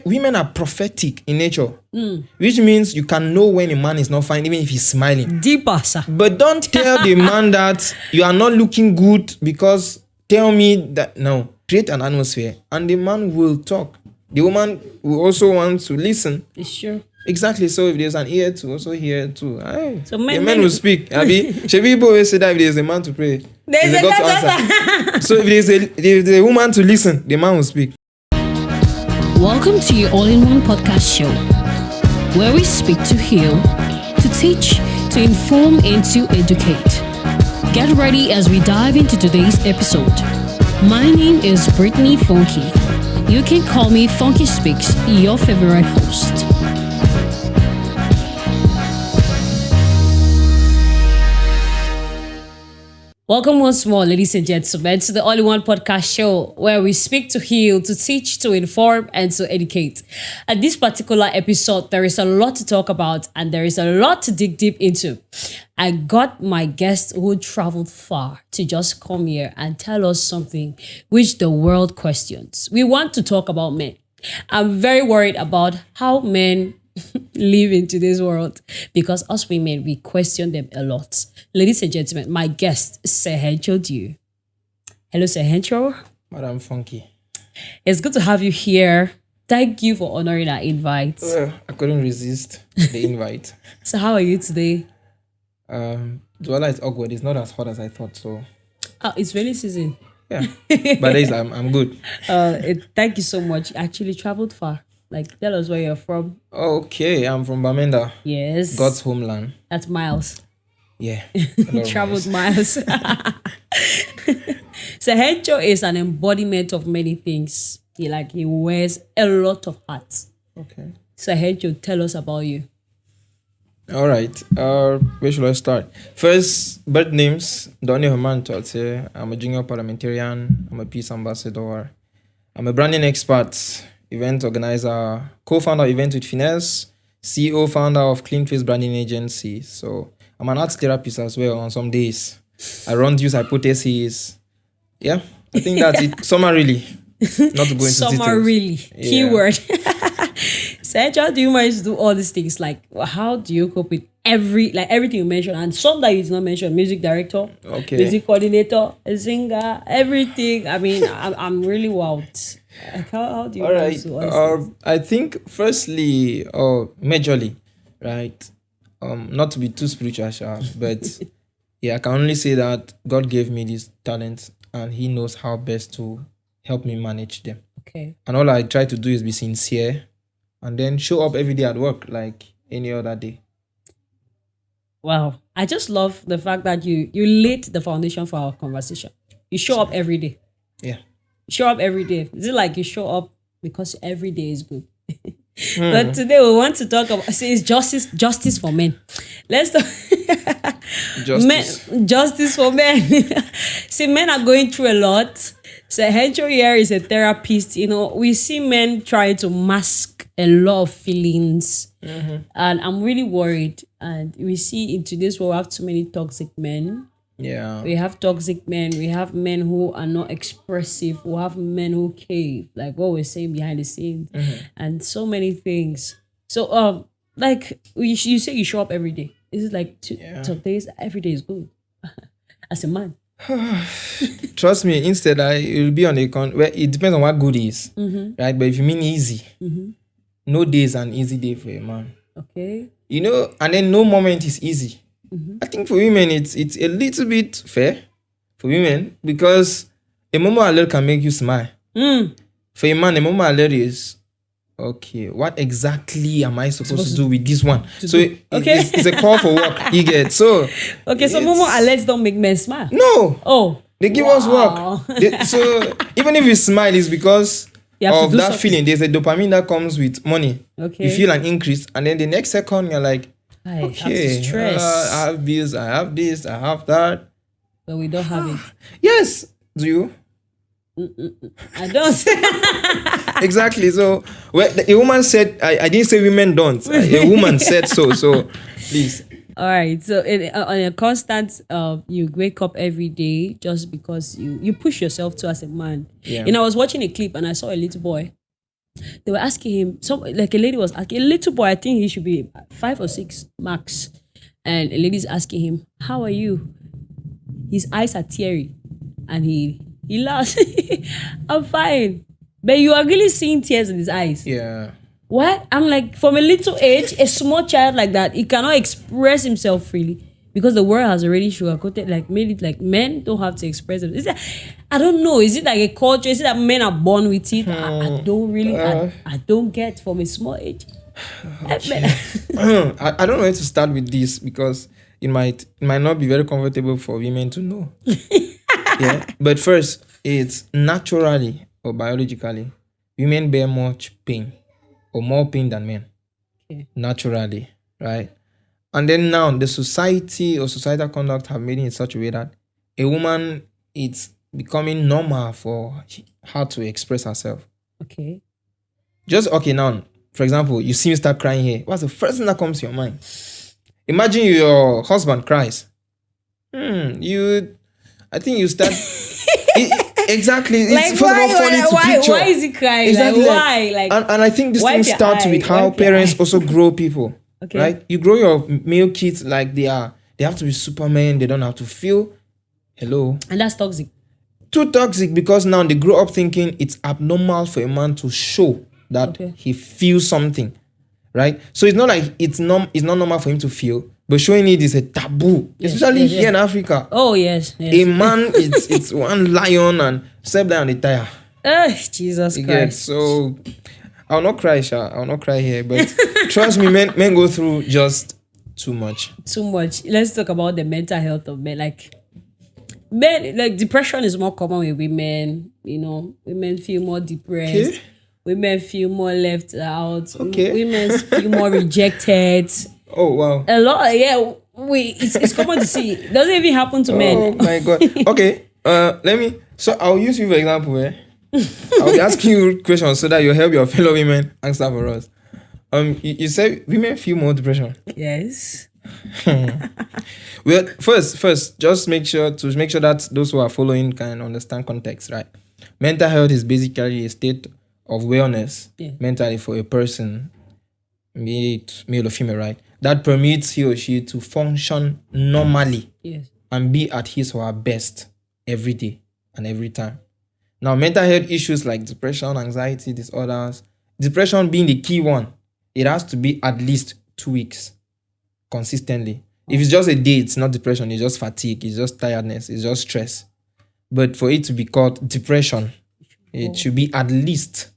women are prophetic in nature, which means you can know when a man is not fine, even if he's smiling. Deeper, sir. But don't tell the man that you are not looking good because tell me that. No, create an atmosphere and the man will talk. The woman will also want to listen. It's true. Exactly. So if there's an ear to also hear too. Aye. So the men men will speak. People always say that if there's a man to pray, there's a God to answer. So if there's a woman to listen, the man will speak. Welcome to your all-in-one podcast show, where we speak to heal, to teach, to inform, and to educate. Get ready as we dive into today's episode. My name is Britney Fonki. You can call me Fonki Speaks, your favorite host. Welcome once more, ladies and gentlemen, to the All-in-One Podcast Show, where we speak to heal, to teach, to inform, and to educate. At this particular episode, there is a lot to talk about, and there is a lot to dig deep into. I got my guest who traveled far to just come here and tell us something which the world questions. We want to talk about men. I'm very worried about how men live in today's world, because us women, we question them a lot. Ladies and gentlemen, my guest, Sir Hencho Dew. Hello, Sir Hencho. Madam Fonki. It's good to have you here. Thank you for honoring our invite. Well, I couldn't resist the invite. So how are you today? The weather is awkward. It's not as hot as I thought, so. Oh, it's rainy season. Yeah, but I'm good. Thank you so much. Actually traveled far. Like, tell us where you're from. Okay, I'm from Bamenda. Yes. God's homeland. That's miles. Yeah. Traveled miles. So Hencho is an embodiment of many things. He wears a lot of hats. Okay. So Hencho, tell us about you. All right. Where should I start? First, birth names. Donny Herman Totse. I'm a junior parliamentarian. I'm a peace ambassador. I'm a branding expert, event organizer, co-founder of Event with Finesse, CEO, founder of Clean Face Branding Agency. So I'm an art therapist as well on some days. I run use hypotheses. Yeah, I think that's it. Summarily. Not to go into details. Summarily. Yeah. Keyword. So how do you manage to do all these things? Like, how do you cope with everything you mentioned, and some that you did not mention? Music director, okay, music coordinator, a singer, everything. I mean, I'm really wowed. Like, how do you manage to do all these things? I think firstly, or majorly, right? Not to be too spiritual, but yeah, I can only say that God gave me these talents and He knows how best to help me manage them. Okay. And all I try to do is be sincere and then show up every day at work like any other day. Wow. I just love the fact that you laid the foundation for our conversation. You show up every day. Yeah. You show up every day. Is it like you show up because every day is good? But today we want to talk about, it's justice for men. Let's talk. Justice for men. See, men are going through a lot. So Hencho here is a therapist. We see men trying to mask a lot of feelings. And I'm really worried. And we see in today's world we have too many toxic men. Yeah. We have toxic men. We have men who are not expressive. We have men who cave, like what we're saying behind the scenes, and so many things. So, you say you show up every day. Is it like some days every day is good as a man? Trust me. Instead, it will be on a where it depends on what good is, right? But if you mean easy, no day is an easy day for a man. Okay. And then no moment is easy. I think for women, it's a little bit fair for women because a moment alert can make you smile. For a man, a moment alert is, okay, what exactly am I supposed to do with this one? So it's a call for work. You get so. Okay, so moment alerts don't make men smile. No. Oh. They give us work. So even if you smile, it's because of that feeling. There's a dopamine that comes with money. Okay. You feel an increase, and then the next second you're like, okay, I have this, I have this, I have that. But we don't have it. Yes. Do you? I don't. Exactly. So, a woman said, I didn't say women don't. A woman said so. So, please. All right. So, on a constant, you wake up every day just because you push yourself to as a man. Yeah. I was watching a clip and I saw a little boy. They were asking him, some like a lady was asking, a little boy, I think he should be 5 or 6 max. And a lady's asking him, how are you? His eyes are teary. And he laughs. I'm fine. But you are really seeing tears in his eyes. Yeah. What? I'm like, from a little age, a small child like that, he cannot express himself freely. Because the world has already sugarcoated, like made it like men don't have to express them. I don't know. Is it like a culture? Is it that men are born with it? I don't really. I don't get from a small age. Okay. I don't know where to start with this because it might not be very comfortable for women to know. Yeah. But first, it's naturally or biologically, women bear much pain or more pain than men. Okay. Naturally, right? And then now the society or societal conduct have made it in such a way that a woman, it's becoming normal for her to express herself. Okay. Okay, now, for example, you see me start crying here. What's the first thing that comes to your mind? Imagine your husband cries. I think you start... exactly. It's Like, first of all funny to picture. why is he crying? Exactly. Like, why? Like, and I think this thing wipe your starts eye, with how wipe your parents eye. also grow people. Okay. Right? You grow your male kids like they have to be supermen. They don't have to feel. Hello. And that's toxic. Too toxic because now they grow up thinking it's abnormal for a man to show that he feels something. Right? So it's not like it's not normal for him to feel, but showing it is a taboo, especially here in Africa. Oh, yes. A man, it's one lion and step down the tire. Jesus You Christ. get? So I'll not cry, Sha. I'll not cry here, but trust me, men go through just too much. Too much. Let's talk about the mental health of men. Like, men, like, depression is more common with women. You know, women feel more depressed. Okay. Women feel more left out. Okay. Women feel more rejected. Oh, wow. A lot, yeah. It's common to see. It doesn't even happen to men. Oh, my God. Okay. So I'll use you for example, I'll be asking you questions so that you help your fellow women answer for us. You said women feel more depression. Yes. Well, first, just make sure that those who are following can understand context, right? Mental health is basically a state of wellness mentally for a person, be it male or female, right? That permits he or she to function normally and be at his or her best every day and every time. Now, mental health issues like depression, anxiety disorders, depression being the key one, it has to be at least 2 weeks consistently. If it's just a day, it's not depression, it's just fatigue, it's just tiredness, it's just stress. But for it to be called depression, it should be at least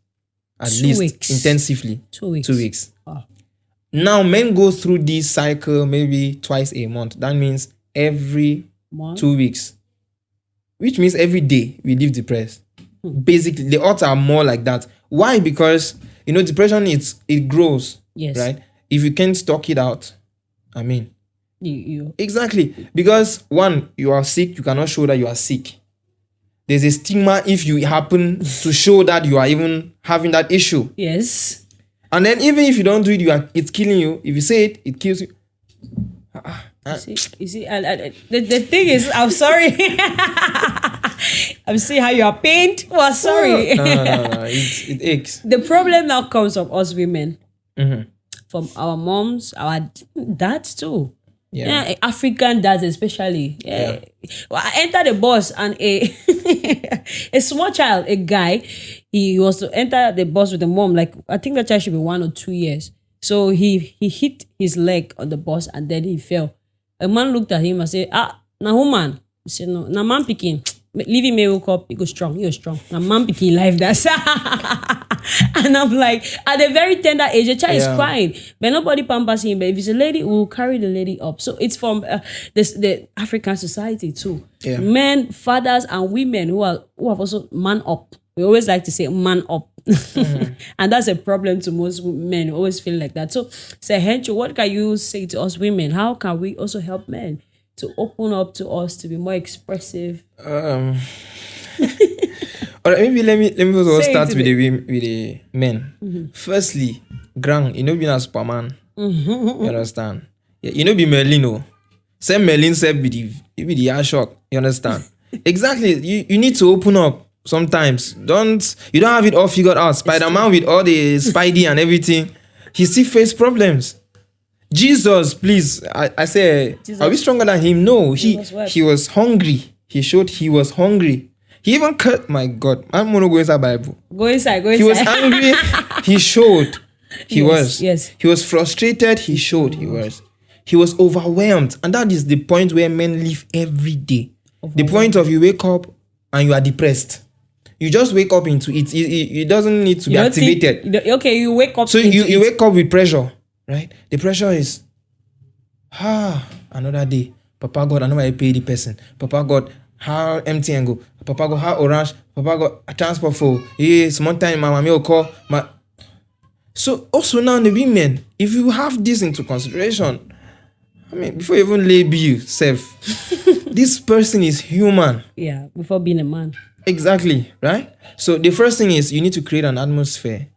2 weeks. Intensively 2 weeks. 2 weeks. Wow. Now, men go through this cycle maybe twice a month. That means every 2 weeks, which means every day we live depressed. Basically, the odds are more like that. Why? Because, depression, it grows. Yes. Right? If you can't stock it out, you Exactly. Because, one, you are sick, you cannot show that you are sick. There's a stigma if you happen to show that you are even having that issue. Yes. And then even if you don't do it, it's killing you. If you say it, it kills you. You see, the thing is, I'm sorry. I'm seeing how you are pained. Well, sorry. No. It aches. The problem now comes from us women. From our moms, our dads too. Yeah, African dads especially. Yeah. Well, I entered the bus and a small child, a guy, he was to enter the bus with the mom. Like, I think that child should be 1 or 2 years. So he hit his leg on the bus and then he fell. A man looked at him and said, na who man? He said, no, na man picking. Leave him, woke up, he was strong. Na man picking life, that's and I'm like, at a very tender age, the child is crying, but nobody pampers him. But if it's a lady, we'll carry the lady up. So it's from the African society too. Yeah. Men, fathers, and women who have also man up. We always like to say man up. And that's a problem to most men who always feel like that. So, Hencho, what can you say to us women? How can we also help men to open up to us, to be more expressive? All right, maybe let me also start with the men. Firstly, being a Superman. You understand? Yeah, be Merlin. Say Merlin said be the air shock. You understand? Exactly. You need to open up. sometimes. You don't have it all figured out. Spider-Man with all the Spidey and everything, he still face problems. Jesus, please, I say, Jesus. Are we stronger than him? No, he was hungry. He showed he was hungry. He even cut, my God, I'm going to go inside Bible. Go inside. He was angry. He showed he was. Yes. He was frustrated. He showed he was. He was overwhelmed. And that is the point where men live every day. The point of you wake up and you are depressed. You just wake up into it. It doesn't need to be activated. You wake up. So you wake up with pressure, right? The pressure is, another day. Papa God, I know I pay the person. Papa God, how empty and go. Papa God, how orange. Papa God, a transport for. Small time, my mommy will call. So also now the women, if you have this into consideration, I mean, before you even label yourself, this person is human. Yeah, before being a man. Exactly, right? So the first thing is you need to create an atmosphere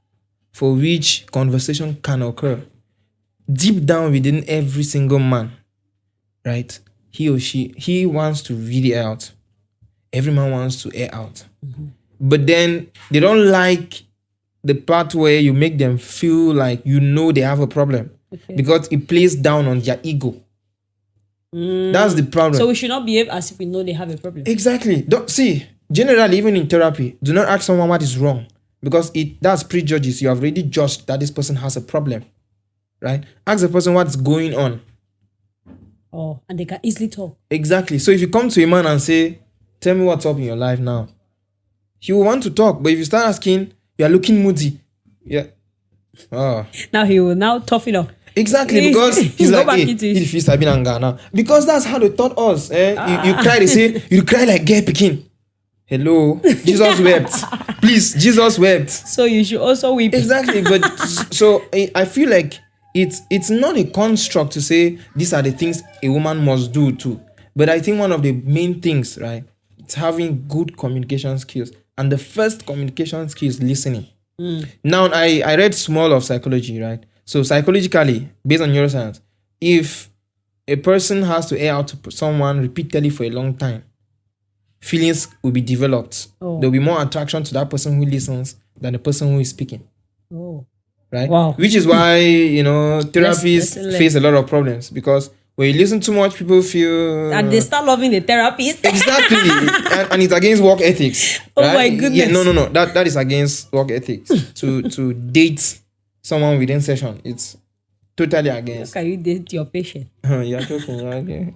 for which conversation can occur. Deep down within every single man, right? He or she, he wants to read it out. Every man wants to air out. Mm-hmm. But then they don't like the part where you make them feel like they have a problem. Okay. Because it plays down on their ego. That's the problem. So we should not behave as if we know they have a problem. Exactly. Generally, even in therapy, do not ask someone what is wrong. Because that's prejudges. You have already judged that this person has a problem. Right? Ask the person what's going on. Oh, and they can easily talk. Exactly. So if you come to a man and say, tell me what's up in your life now, he will want to talk. But if you start asking, you are looking moody. Yeah. Oh. Now he will now tough it up. Exactly, because he's like, now. Because that's how they taught us. You cry, they say, you cry like gay picking. Hello, Jesus wept. Please, Jesus wept. So you should also weep. Exactly, but so I feel like it's not a construct to say these are the things a woman must do too. But I think one of the main things, right, it's having good communication skills. And the first communication skill is listening. Now, I read small of psychology, right? So psychologically, based on neuroscience, if a person has to air out to someone repeatedly for a long time, feelings will be developed. Oh. There will be more attraction to that person who listens than the person who is speaking. Oh. Right? Wow. Which is why, therapists face a lot of problems, because when you listen too much, people feel... And they start loving the therapist. Exactly. and it's against work ethics. Oh right? My goodness. Yeah, no. That is against work ethics. to date someone within session, it's totally against. How can you date your patient? You're joking, okay.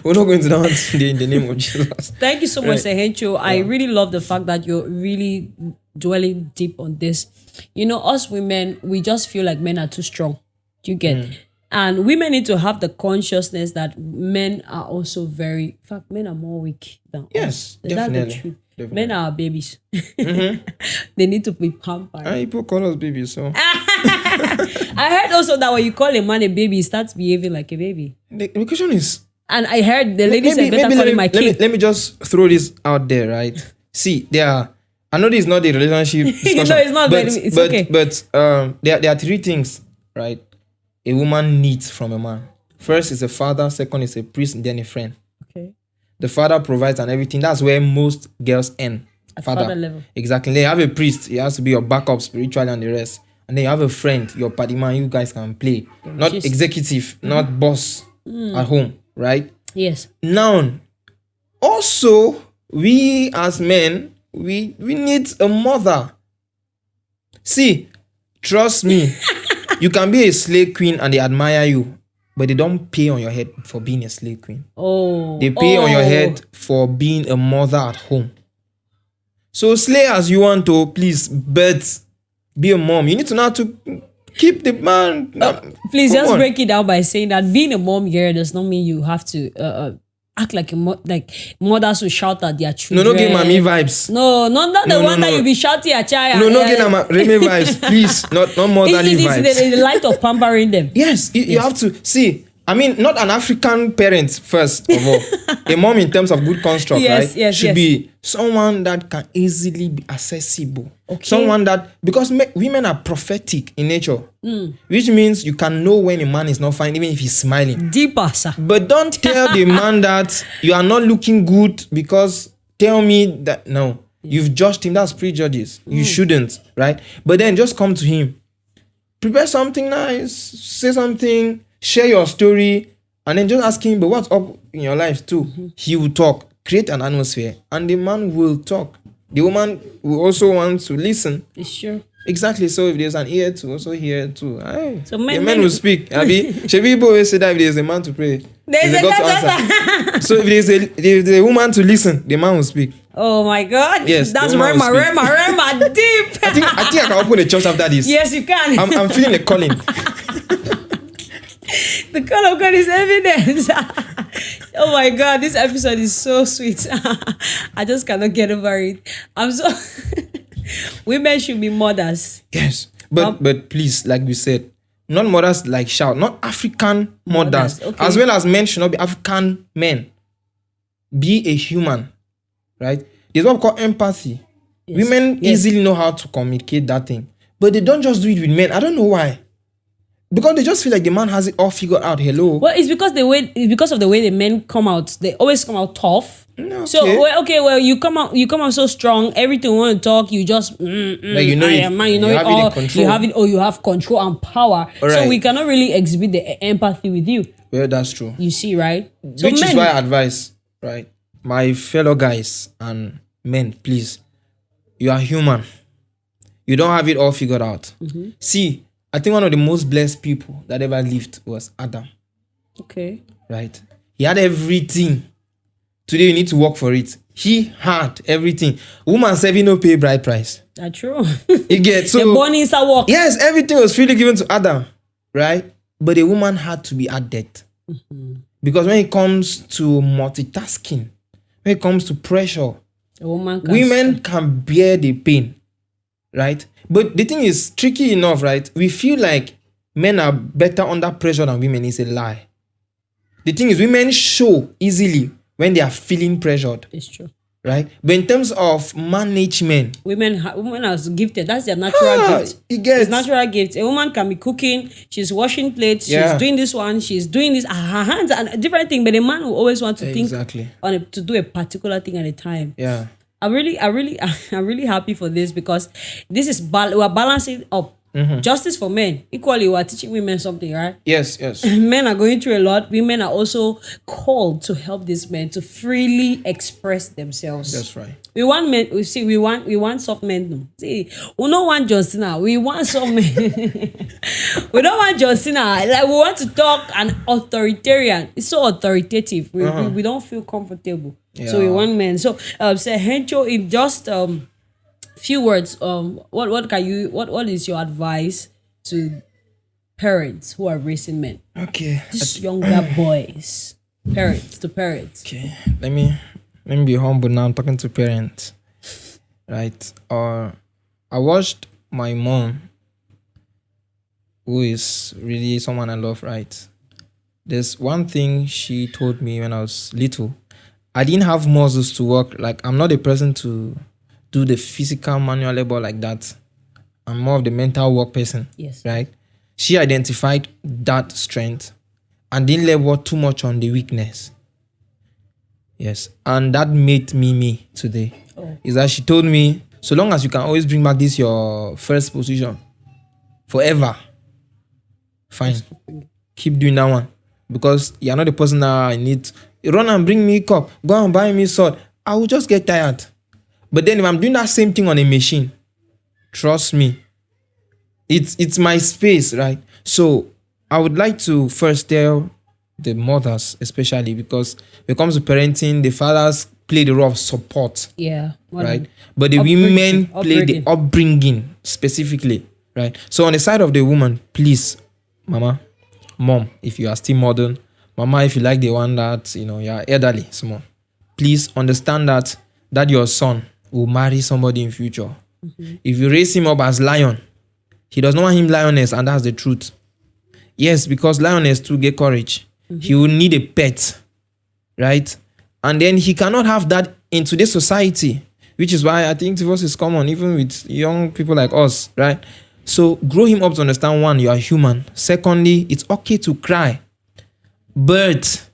We're not going to that today in the name of Jesus. Thank you so much, Hencho. Yeah. I really love the fact that you're really dwelling deep on this. Us women, we just feel like men are too strong. Do you get? And women need to have the consciousness that men are also in fact, men are more weak than us. Definitely. That's the truth. Definitely. Men are babies. Mm-hmm. They need to be pampered. People call us babies, so. I heard also that when you call a man a baby, he starts behaving like a baby. The question is... And I heard the lady said, better call him my kid. Let me just throw this out there, right? See, I know this is not a relationship discussion. It's not, it's okay. But there are three things, right, a woman needs from a man. First is a father, second is a priest, and then a friend. Okay. The father provides and everything. That's where most girls end. At father level. Exactly. They have a priest. He has to be your backup spiritually and the rest. And then you have a friend, your party man. You guys can play. Not executive, not boss at home, right? Yes. Now, also, we as men, we need a mother. See, trust me. You can be a slave queen and they admire you, but they don't pay on your head for being a slave queen. Oh. They pay on your head for being a mother at home. So slay as you want to, please, but be a mom. You need to know how to keep the man. Please just break it down by saying that being a mom here does not mean you have to act like mothers who shout at their children. No get mommy vibes. No, not the one that you be shouting at child. No get Remy vibes, please. Not motherly vibes. It's the light of pampering them. Yes, you have to see. I mean, not an African parent first of all. A mom in terms of good construct, right? Should be someone that can easily be accessible. Okay. Someone that, because women are prophetic in nature, which means you can know when a man is not fine, even if he's smiling. Deeper, sir. But don't tell the man that you are not looking good because tell me that, no. You've judged him. That's prejudges. You shouldn't, right? But then just come to him. Prepare something nice. Say something. Share your story. And then just ask him, but what's up in your life too? He will talk. Create an atmosphere. And the man will talk. The woman will also want to listen. It's true. Exactly. So if there's an ear to also hear too. Aye. So the men men will speak. Abi, people always say that if there's a man to pray, There's a God to answer. So if there's a woman to listen, the man will speak. Oh my God. Yes, That's the woman will Rema deep. I think I can open a church after this. Yes, you can. I'm feeling a calling. The call of God is evidence. Oh my God, this episode is so sweet. I just cannot get over it. I'm so women should be mothers. Yes. But please, like we said, not mothers like shout, not African mothers. Okay. As well as men should not be African men. Be a human. Right? There's what we call empathy. Yes. Women easily know how to communicate that thing. But they don't just do it with men. I don't know why. Because they just feel like the man has it all figured out. Hello. Well, it's because of the way the men come out. They always come out tough. Okay. So you come out so strong. Everything you want to talk, you just like you know I it. am man. You know You it have it all. in control. You have it. Or you have control and power. All So right. we cannot really exhibit the empathy with you. Well, that's true. You see, right? So Which is why I advise, right? My fellow guys and men, please, you are human. You don't have it all figured out. See, I think one of the most blessed people that ever lived was Adam. Okay. Right? He had everything. Today you need to work for it. He had everything. Woman saving no pay bride price. That's true. You get so the born is a work. yes, everything was freely given to Adam, right? But a woman had to be added. Because when it comes to multitasking, when it comes to pressure, A woman can women can bear the pain, right? But the thing is tricky enough, right? We feel like men are better under pressure than women. Is a lie. The thing is, women show easily when they are feeling pressured, It's true. right? But in terms of management, Women are gifted. That's their natural gift. it gets It's natural gift. A woman can be cooking. She's washing plates. Yeah. She's doing this one. She's doing this. Her hands and a different thing. But a man will always want to think exactly. to do a particular thing at a time. Yeah. I'm really happy for this because this is we're balancing up. Justice for men. Equally, we're teaching women something, right? Yes. Men are going through a lot. Women are also called to help these men to freely express themselves. That's right. We want men. We want soft men. No. See, we don't want Justina. We want some men. We don't want Justina. Like we want to talk and authoritarian. It's so authoritative. We don't feel comfortable. Yeah. So we want men. So say Hencho, in just few words. What is your advice to parents who are raising men? Okay. Just younger boys. Parents to parents. Okay. Let me be humble now. I'm talking to parents, right? I watched my mom, who is really someone I love, right? There's one thing she told me when I was little. I didn't have muscles to work. Like, I'm not a person to do the physical manual labor like that. I'm more of the mental work person. Yes. Right? She identified that strength and didn't labor too much on the weakness. Yes. And that made me today. Oh. Is that she told me, so long as you can always bring back this your first position forever, fine. Keep doing that one. Because you're not the person that I need. Run and bring me cup. Go and buy me sword. I will just get tired. But then if I'm doing that same thing on a machine, trust me, it's my space, right? So I would like to first tell the mothers, especially because when it comes to parenting, the fathers play the role of support. Yeah. Right? But the women play the upbringing specifically, right? So on the side of the woman, please, mom, if you are still modern, mama, if you like the one that, you're elderly, small, please understand that your son will marry somebody in future. If you raise him up as lion, he does not want him lioness, and that's the truth. Yes, because lioness too get courage. He will need a pet, right? And then he cannot have that in today's society, which is why I think divorce is common, even with young people like us, right? So grow him up to understand, one, you are human. Secondly, it's okay to cry. But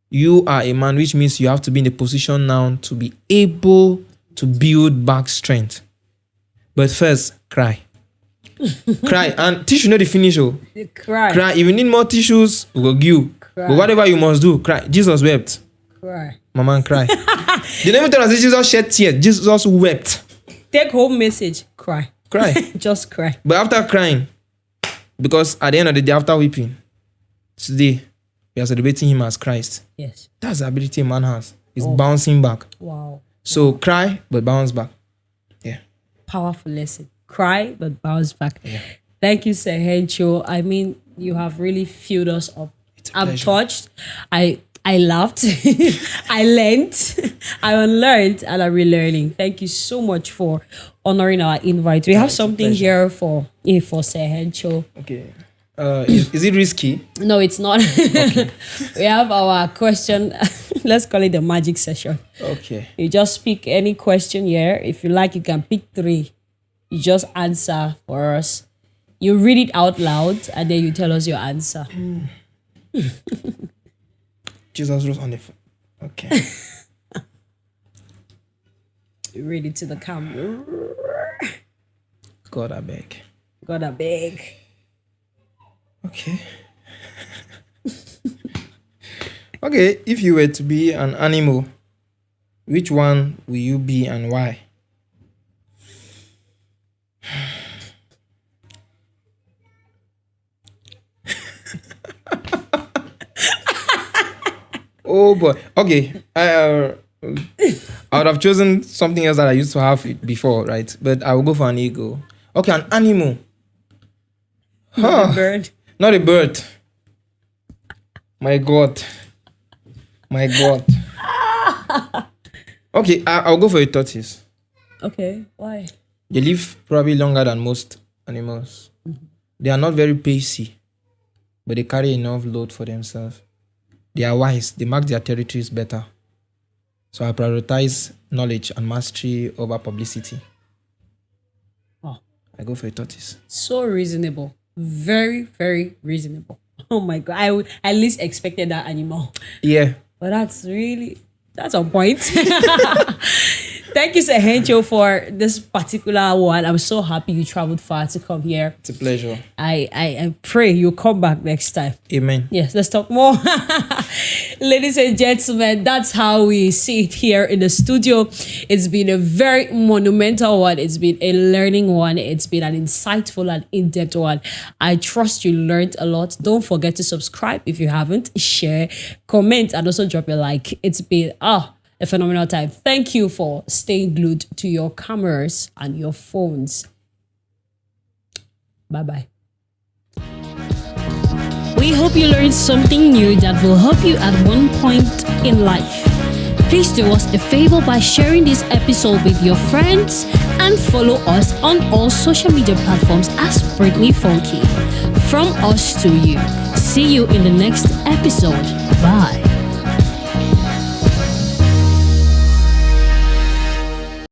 you are a man, which means you have to be in a position now to be able to build back strength. But first, cry. Cry. And tissue not the finish. Oh. Cry. Cry. If you need more tissues, we will give you. Cry. But whatever you must do, cry. Jesus wept. Cry. Mama, cry. They never tell us that Jesus shed tears. Jesus wept. Take home message. Cry. Cry. Just cry. But after crying, because at the end of the day, after weeping, today, we are celebrating him as Christ. Yes. That's the ability a man has. It's bouncing back. Wow. So cry, but bounce back. Yeah. Powerful lesson. Cry, but bounce back. Yeah. Thank you, Sir Hencho. I mean, you have really filled us up. I'm pleasure. touched. I laughed. I learned. I unlearned, and I'm relearning. Thank you so much for honoring our invite. We have something here for Sir Hencho. Okay. Is it risky? No, it's not. Okay. We have our question. Let's call it the magic session. Okay. You just pick any question here. If you like, you can pick 3. You just answer for us. You read it out loud, and then you tell us your answer. Jesus rose on the phone. Okay. You read it to the camera. God, I beg. God, I beg. Okay. Okay, if you were to be an animal, which one will you be and why? Oh boy. Okay. I would have chosen something else that I used to have before, right? But I will go for an eagle. Okay, an animal. Not a bird. Not a bird. My God. My God. Okay, I'll go for a tortoise. Okay, why? They live probably longer than most animals. They are not very pacey, but they carry enough load for themselves. They are wise. They mark their territories better. So I prioritize knowledge and mastery over publicity. Oh, I go for a tortoise. so reasonable. Very, very reasonable. Oh my God. I would at least expected that animal. Yeah. But that's on point. Thank you, Sir Hencho, for this particular one. I'm so happy you traveled far to come here. It's a pleasure. I pray you'll come back next time. Amen. Yes, let's talk more. Ladies and gentlemen, that's how we see it here in the studio. It's been a very monumental one. It's been a learning one. It's been an insightful and in-depth one. I trust you learned a lot. Don't forget to subscribe if you haven't. Share, comment, and also drop a like. It's been a phenomenal time. Thank you for staying glued to your cameras and your phones. Bye-bye. We hope you learned something new that will help you at one point in life. Please do us a favor by sharing this episode with your friends and follow us on all social media platforms as Britney Fonki. From us to you. See you in the next episode. Bye.